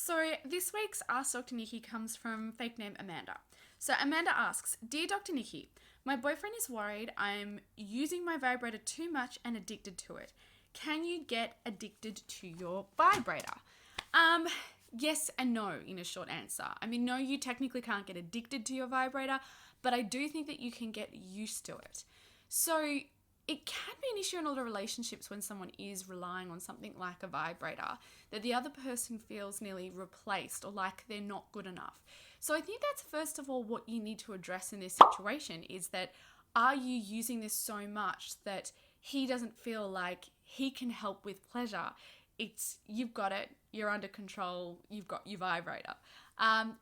So this week's Ask Dr. Nikki comes from fake name Amanda. So Amanda asks, Dear Dr. Nikki, my boyfriend is worried I'm using my vibrator too much and addicted to it. Can you get addicted to your vibrator? Yes and no in a short answer. I mean, no, you technically can't get addicted to your vibrator, but I do think that you can get used to it. So it can be an issue in a lot of relationships when someone is relying on something like a vibrator, that the other person feels nearly replaced or like they're not good enough. So I think that's first of all what you need to address in this situation is that are you using this so much that he doesn't feel like he can help with pleasure? It's you've got it, you're under control, you've got your vibrator.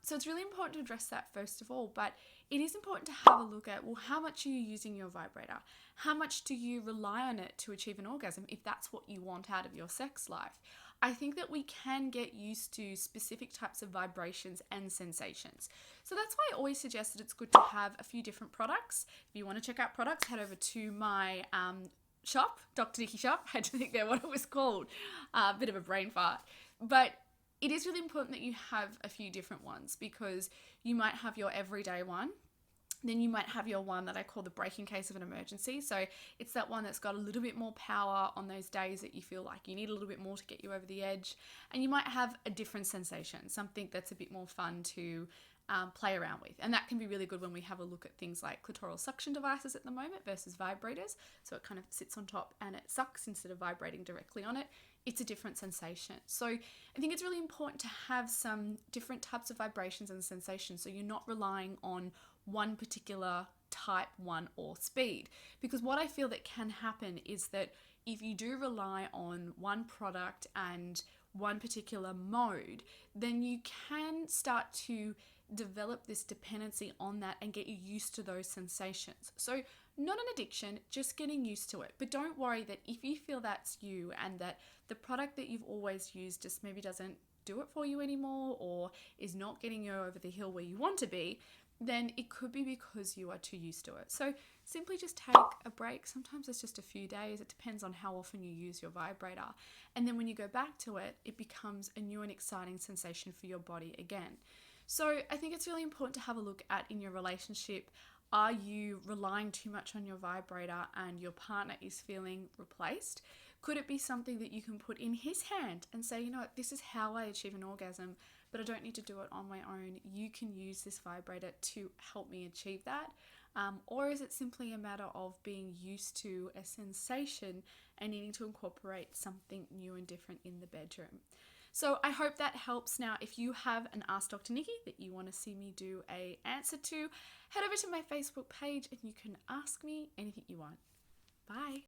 So it's really important to address that first of all, but it is important to have a look at, well, how much are you using your vibrator? How much do you rely on it to achieve an orgasm if that's what you want out of your sex life? I think that we can get used to specific types of vibrations and sensations. So that's why I always suggest that it's good to have a few different products. If you want to check out products, head over to my shop, Dr. Nikki shop. I had to think there what it was called. A bit of a brain fart. But it is really important that you have a few different ones because you might have your everyday one. Then you might have your one that I call the break in case of an emergency. So it's that one that's got a little bit more power on those days that you feel like you need a little bit more to get you over the edge. And you might have a different sensation, something that's a bit more fun to play around with. And that can be really good when we have a look at things like clitoral suction devices at the moment versus vibrators. So it kind of sits on top and it sucks instead of vibrating directly on it. It's a different sensation. So I think it's really important to have some different types of vibrations and sensations so you're not relying on one particular type, one or speed. Because what I feel that can happen is that if you do rely on one product and one particular mode, then you can start to develop this dependency on that and get you used to those sensations. So not an addiction, just getting used to it. But don't worry that if you feel that's you and that the product that you've always used just maybe doesn't do it for you anymore or is not getting you over the hill where you want to be, then it could be because you are too used to it. So simply just take a break. Sometimes it's just a few days. It depends on how often you use your vibrator. And then when you go back to it, it becomes a new and exciting sensation for your body again. So I think it's really important to have a look at in your relationship, are you relying too much on your vibrator and your partner is feeling replaced? Could it be something that you can put in his hand and say, you know what, this is how I achieve an orgasm, but I don't need to do it on my own. You can use this vibrator to help me achieve that. Or is it simply a matter of being used to a sensation and needing to incorporate something new and different in the bedroom? So I hope that helps. Now, if you have an Ask Dr. Nikki that you want to see me do a answer to, head over to my Facebook page and you can ask me anything you want. Bye.